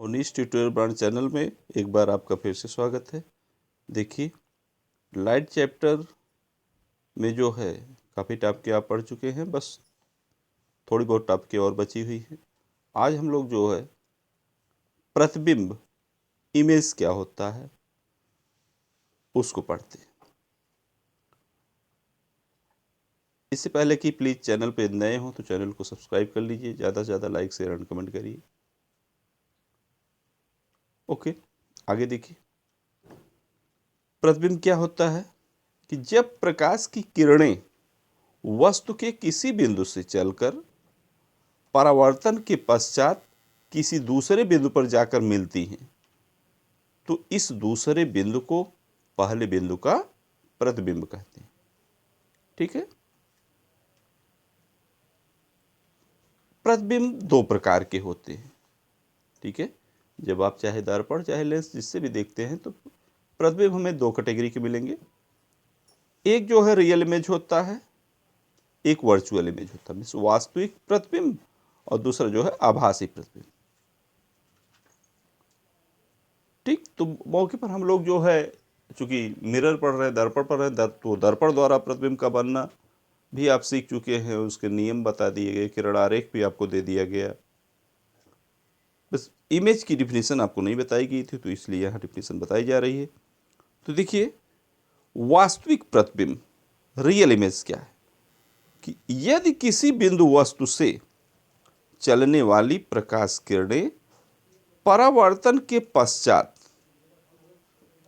19 tutorial brand channel में एक बार आपका फिर से स्वागत है। देखिए, लाइट चैप्टर में जो है काफ़ी टॉपिक आप पढ़ चुके हैं, बस थोड़ी बहुत टॉपिक और बची हुई है। आज हम लोग जो है प्रतिबिंब, इमेज क्या होता है, उसको पढ़ते हैं। इससे पहले कि प्लीज़ चैनल पे नए हो तो चैनल को सब्सक्राइब कर लीजिए, ज़्यादा से ज़्यादा लाइक शेयर एंड कमेंट करिए। ओके, आगे देखिए। प्रतिबिंब क्या होता है कि जब प्रकाश की किरणें वस्तु के किसी बिंदु से चलकर परावर्तन के पश्चात किसी दूसरे बिंदु पर जाकर मिलती हैं, तो इस दूसरे बिंदु को पहले बिंदु का प्रतिबिंब कहते हैं। ठीक है। प्रतिबिंब दो प्रकार के होते हैं। ठीक है। जब आप चाहे दर्पण चाहे लेंस जिससे भी देखते हैं तो प्रतिबिंब हमें दो कैटेगरी के मिलेंगे। एक जो है रियल इमेज होता है, एक वर्चुअल इमेज होता है, वास्तविक प्रतिबिंब, और दूसरा जो है आभासी प्रतिबिंब। ठीक, तो मौके पर हम लोग जो है चूंकि मिरर पढ़ रहे हैं, दर्पण पढ़ रहे हैं, तो दर्पण द्वारा प्रतिबिंब का बनना भी आप सीख चुके हैं, उसके नियम बता दिए गए, किरण आरेख भी आपको दे दिया गया। बस इमेज की डिफिनीशन आपको नहीं बताई गई थी, तो इसलिए यहाँ डिफिनीशन बताई जा रही है। तो देखिए, वास्तविक प्रतिबिंब, रियल इमेज क्या है कि यदि किसी बिंदु वस्तु से चलने वाली प्रकाश किरणें परावर्तन के पश्चात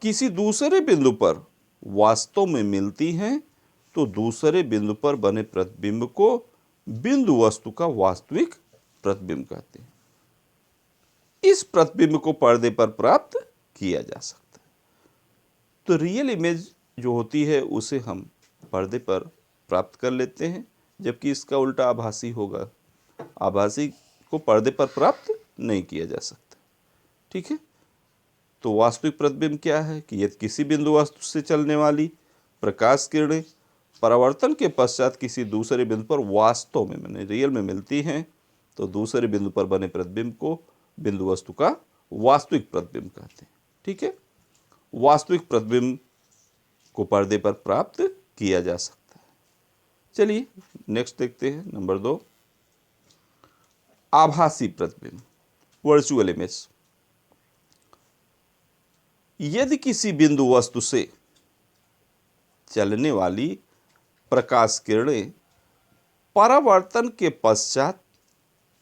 किसी दूसरे बिंदु पर वास्तव में मिलती हैं, तो दूसरे बिंदु पर बने प्रतिबिंब को बिंदु वस्तु का वास्तविक प्रतिबिंब कहते हैं। इस प्रतिबिंब को पर्दे पर प्राप्त किया जा सकता है। तो रियल इमेज जो होती है उसे हम पर्दे पर प्राप्त कर लेते हैं, जबकि इसका उल्टा आभासी होगा। आभासी को पर्दे पर प्राप्त नहीं किया जा सकता। ठीक है। तो वास्तविक प्रतिबिंब क्या है कि यदि किसी बिंदु वस्तु से चलने वाली प्रकाश किरणें परावर्तन के पश्चात किसी दूसरे बिंदु पर वास्तव में माने रियल में मिलती हैं, तो दूसरे बिंदु पर बने प्रतिबिंब को बिंदु वस्तु का वास्तविक प्रतिबिंब कहते हैं। ठीक है। वास्तविक प्रतिबिंब को पर्दे पर प्राप्त किया जा सकता है। चलिए नेक्स्ट देखते हैं, नंबर 2, आभासी प्रतिबिंब, वर्चुअल इमेज। यदि किसी बिंदु वस्तु से चलने वाली प्रकाश किरणें परावर्तन के पश्चात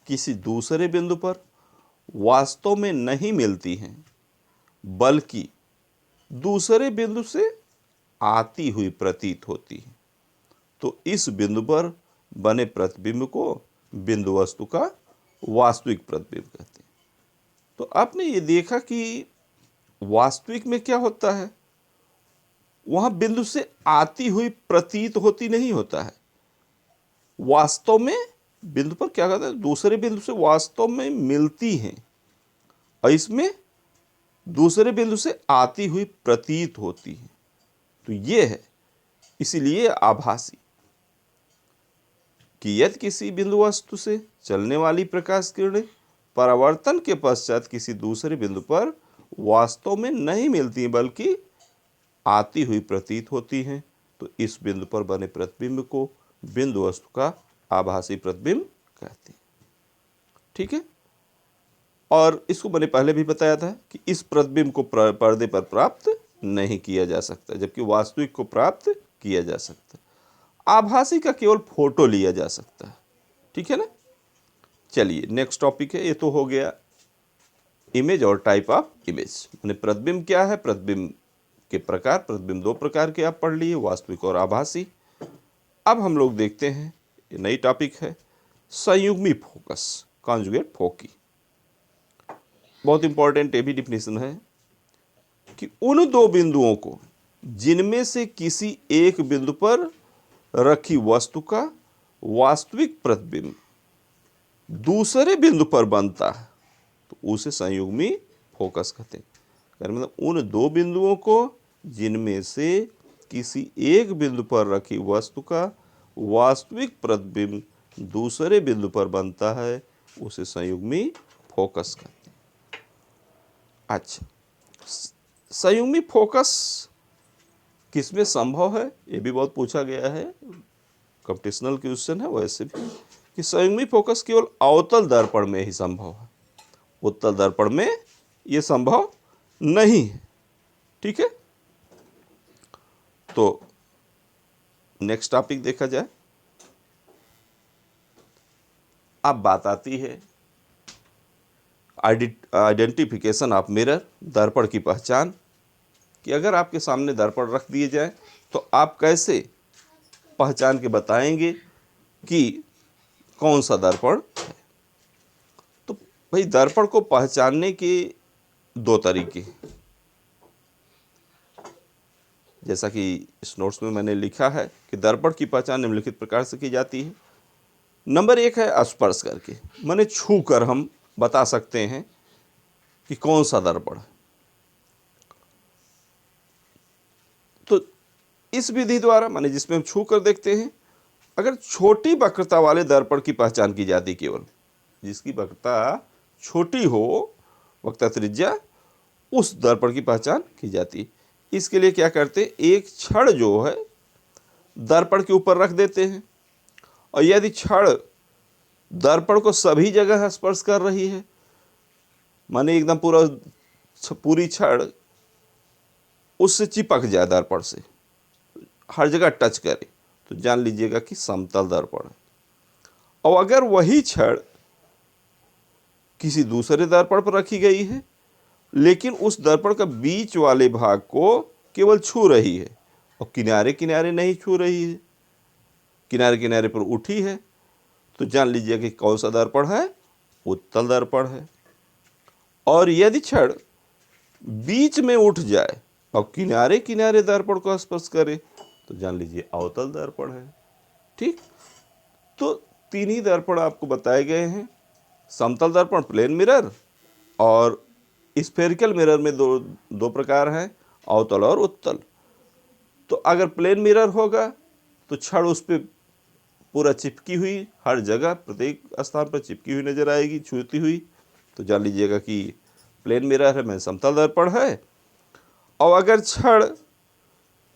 किसी दूसरे बिंदु पर वास्तव में नहीं मिलती हैं, बल्कि दूसरे बिंदु से आती हुई प्रतीत होती है, तो इस बिंदु पर बने प्रतिबिंब को बिंदु वस्तु का वास्तविक प्रतिबिंब कहते हैं। तो आपने ये देखा कि वास्तविक में क्या होता है, वहां बिंदु से आती हुई प्रतीत होती नहीं होता है। वास्तव में बिंदु पर क्या कहते हैं, दूसरे बिंदु से वास्तव में मिलती हैं, और इसमें दूसरे बिंदु से आती हुई प्रतीत होती है। तो ये है, इसीलिए आभासी कि यदि किसी बिंदु वस्तु से चलने वाली प्रकाश किरणें परावर्तन के पश्चात किसी दूसरे बिंदु पर वास्तव में नहीं मिलती, बल्कि आती हुई प्रतीत होती हैं, तो इस बिंदु पर बने प्रतिबिंब को बिंदु वस्तु का आभासी प्रतिबिंब कहते हैं। ठीक है। और इसको मैंने पहले भी बताया था कि इस प्रतिबिंब को पर्दे पर प्राप्त नहीं किया जा सकता, जबकि वास्तविक को प्राप्त किया जा सकता। आभासी का केवल फोटो लिया जा सकता है। ठीक है ना। चलिए नेक्स्ट टॉपिक है, ये तो हो गया इमेज और टाइप ऑफ इमेज, माने प्रतिबिंब क्या है, प्रतिबिंब के प्रकार। प्रतिबिंब दो प्रकार के आप पढ़ लिए, वास्तविक और आभासी। अब हम लोग देखते हैं, ये नई टॉपिक है, संयुग्मी फोकस, कॉन्जुगेट फोकी। बहुत इंपॉर्टेंट ये भी डिफिनेशन है कि उन दो बिंदुओं को जिनमें से किसी एक बिंदु पर रखी वस्तु का वास्तविक प्रतिबिंब दूसरे बिंदु पर बनता है, तो उसे संयुग्मी फोकस कहते हैं। मतलब उन दो बिंदुओं को जिनमें से किसी एक बिंदु पर रखी वस्तु का वास्तविक प्रतिबिंब दूसरे बिंदु पर बनता है, उसे संयुग्मी फोकस कहते हैं। अच्छा, संयुग्मी फोकस किसमें संभव है, ये भी बहुत पूछा गया है, कंपटीशनल क्वेश्चन है वैसे भी, कि संयुग्मी फोकस केवल अवतल दर्पण में ही संभव है, उत्तल दर्पण में ये संभव नहीं है। ठीक है, तो नेक्स्ट टॉपिक देखा जाए। अब बात आती है आइडेंटिफिकेशन ऑफ मिरर, दर्पण की पहचान, कि अगर आपके सामने दर्पण रख दिए जाए तो आप कैसे पहचान के बताएंगे कि कौन सा दर्पण है। तो भाई दर्पण को पहचानने के दो तरीके, जैसा कि इस नोट्स में मैंने लिखा है कि दर्पण की पहचान निम्नलिखित प्रकार से की जाती है। नंबर 1 है स्पर्श करके, माने छू कर हम बता सकते हैं कि कौन सा दर्पण है। तो इस विधि द्वारा, माने जिसमें हम छू कर देखते हैं, अगर छोटी वक्रता वाले दर्पण की पहचान की जाती, केवल जिसकी वक्रता छोटी हो, वक्रता त्रिज्या, उस दर्पण की पहचान की जाती। इसके लिए क्या करते हैं, एक छड़ जो है दर्पण के ऊपर रख देते हैं, और यदि छड़ दर्पण को सभी जगह स्पर्श कर रही है, माने एकदम पूरी छड़ उससे चिपक जाए, दर्पण से हर जगह टच करे, तो जान लीजिएगा कि समतल दर्पण है। और अगर वही छड़ किसी दूसरे दर्पण पर रखी गई है, लेकिन उस दर्पण का बीच वाले भाग को केवल छू रही है और किनारे किनारे नहीं छू रही है, किनारे किनारे पर उठी है, तो जान लीजिए कि कौन सा दर्पण है, उत्तल दर्पण है। और यदि छड़ बीच में उठ जाए और किनारे किनारे दर्पण को स्पर्श करे, तो जान लीजिए अवतल दर्पण है। ठीक, तो तीन ही दर्पण आपको बताए गए हैं, समतल दर्पण प्लेन मिरर, और स्फेरिकल मिरर में दो प्रकार हैं, अवतल और उत्तल। तो अगर प्लेन मिरर होगा तो छड़ उस पर पूरा चिपकी हुई, हर जगह प्रत्येक स्थान पर चिपकी हुई नजर आएगी, छूती हुई, तो जान लीजिएगा कि प्लेन मिरर है, मैं समतल दर्पण है। और अगर छड़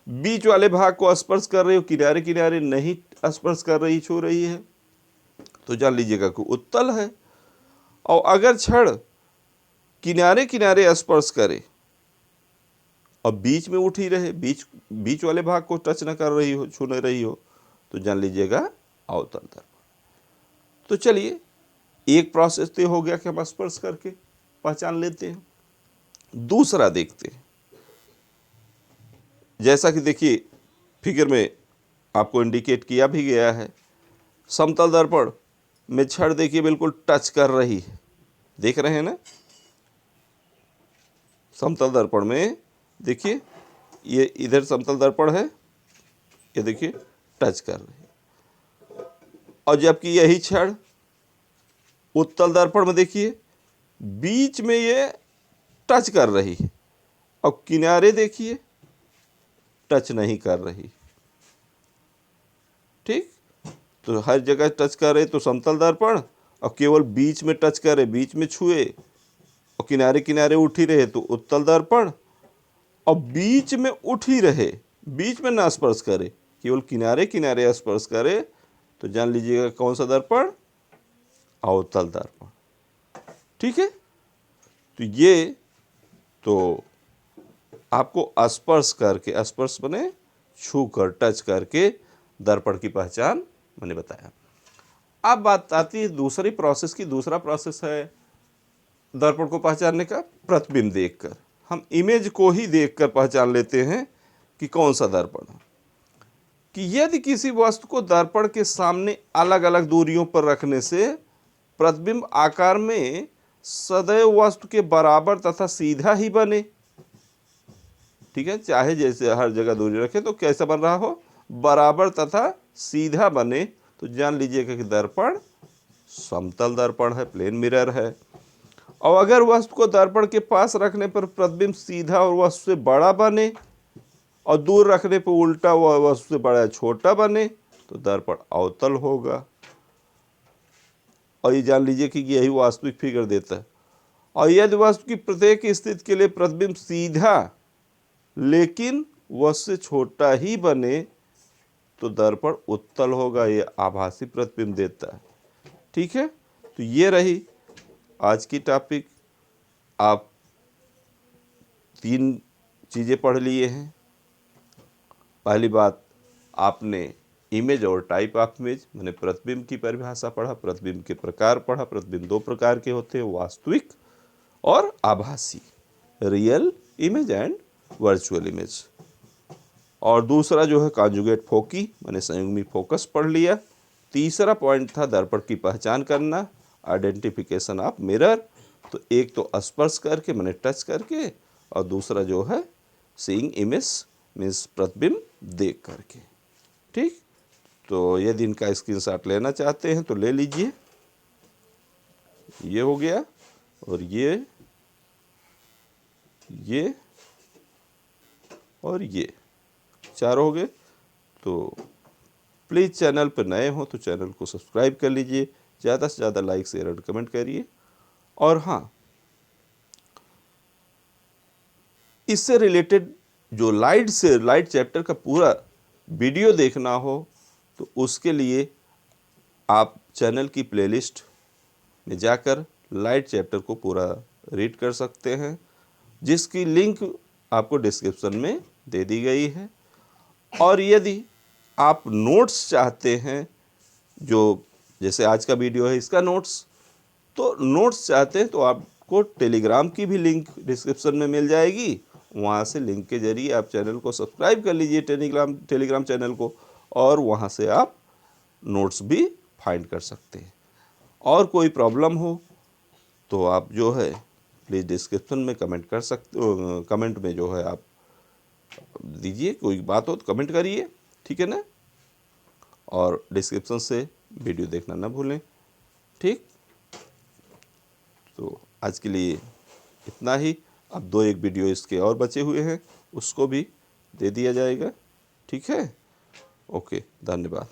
बीच वाले भाग को स्पर्श कर रही हो, किनारे किनारे नहीं स्पर्श कर रही, छू रही है, तो जान लीजिएगा कि उत्तल है। और अगर छड़ किनारे किनारे स्पर्श करे और बीच में उठी रहे, बीच वाले भाग को टच न कर रही हो, छू न रही हो, तो जान लीजिएगा अवतल दर्पण। तो चलिए, एक प्रोसेस तो हो गया कि हम स्पर्श करके पहचान लेते हैं। दूसरा देखते हैं, जैसा कि देखिए फिगर में आपको इंडिकेट किया भी गया है, समतल दर्पण में छड़ देखिए बिल्कुल टच कर रही है, देख रहे हैं ना। समतल दर्पण में देखिए, ये इधर समतल दर्पण है, ये देखिए टच कर रही है। और जबकि यही छड़ उत्तल दर्पण में देखिए बीच में ये टच कर रही है, और किनारे देखिए टच नहीं कर रही। ठीक, तो हर जगह टच करे तो समतल दर्पण, और केवल बीच में टच करे, बीच में छुए और किनारे किनारे उठी रहे, तो उत्तल दर्पण। और बीच में उठी रहे, बीच में ना स्पर्श करे, केवल किनारे किनारे स्पर्श करे, तो जान लीजिएगा कौन सा दर्पण, अवतल दर्पण। ठीक है, तो ये तो आपको स्पर्श करके, स्पर्श बने छू कर, टच करके दर्पण की पहचान मैंने बताया। अब बात आती है दूसरी प्रोसेस की। दूसरा प्रोसेस है दर्पण को पहचानने का, प्रतिबिंब देखकर। हम इमेज को ही देखकर पहचान लेते हैं कि कौन सा दर्पण है। कि यदि किसी वस्तु को दर्पण के सामने अलग अलग दूरियों पर रखने से प्रतिबिंब आकार में सदैव वस्तु के बराबर तथा सीधा ही बने, ठीक है, चाहे जैसे हर जगह दूरी रखे तो कैसा बन रहा हो, बराबर तथा सीधा बने, तो जान लीजिएगा कि दर्पण समतल दर्पण है, प्लेन मिरर है। और अगर वस्तु को दर्पण के पास रखने पर प्रतिबिंब सीधा और वस्तु से बड़ा बने, और दूर रखने पर उल्टा व वस्तु से बड़ा छोटा बने, तो दर्पण अवतल होगा। और ये जान लीजिए कि यही वास्तविक फिगर देता है। और यदि वस्तु की प्रत्येक स्थिति के लिए प्रतिबिंब सीधा लेकिन वस्तु से छोटा ही बने तो दर्पण उत्तल होगा, ये आभासी प्रतिबिंब देता है। ठीक है, तो ये रही आज की टॉपिक। आप 3 चीज़ें पढ़ लिए हैं। पहली बात, आपने इमेज और टाइप ऑफ इमेज मैंने प्रतिबिंब की परिभाषा पढ़ा, प्रतिबिंब के प्रकार पढ़ा। प्रतिबिंब 2 प्रकार के होते हैं, वास्तविक और आभासी, real image and virtual image. और दूसरा जो है कॉन्जुगेट फोकी, मैंने संयुग्मी फोकस पढ़ लिया। तीसरा पॉइंट था दर्पण की पहचान करना, आइडेंटिफिकेशन ऑफ मिरर। तो एक तो स्पर्श करके मैंने टच करके, और दूसरा जो है सीइंग इमेज मीन्स प्रतिबिंब देख करके। ठीक, तो यदि इनका स्क्रीनशॉट लेना चाहते हैं तो ले लीजिए। ये हो गया, और ये और ये 4 हो गए। तो प्लीज़ चैनल पर नए हो तो चैनल को सब्सक्राइब कर लीजिए, ज़्यादा से ज़्यादा लाइक शेयर और कमेंट करिए। और हाँ, इससे रिलेटेड जो लाइट चैप्टर का पूरा वीडियो देखना हो तो उसके लिए आप चैनल की प्लेलिस्ट में जाकर लाइट चैप्टर को पूरा रीड कर सकते हैं, जिसकी लिंक आपको डिस्क्रिप्शन में दे दी गई है। और यदि आप नोट्स चाहते हैं, जो जैसे आज का वीडियो है इसका नोट्स, तो नोट्स चाहते हैं तो आपको टेलीग्राम की भी लिंक डिस्क्रिप्शन में मिल जाएगी। वहाँ से लिंक के जरिए आप चैनल को सब्सक्राइब कर लीजिए, टेलीग्राम चैनल को, और वहाँ से आप नोट्स भी फाइंड कर सकते हैं। और कोई प्रॉब्लम हो तो आप जो है प्लीज़ डिस्क्रिप्शन में कमेंट कर सकते हो, कमेंट में जो है आप दीजिए, कोई बात हो तो कमेंट करिए, ठीक है ना। और डिस्क्रिप्शन से वीडियो देखना ना भूलें। ठीक, तो आज के लिए इतना ही। अब 2-1 वीडियो इसके और बचे हुए हैं, उसको भी दे दिया जाएगा। ठीक है, ओके, धन्यवाद।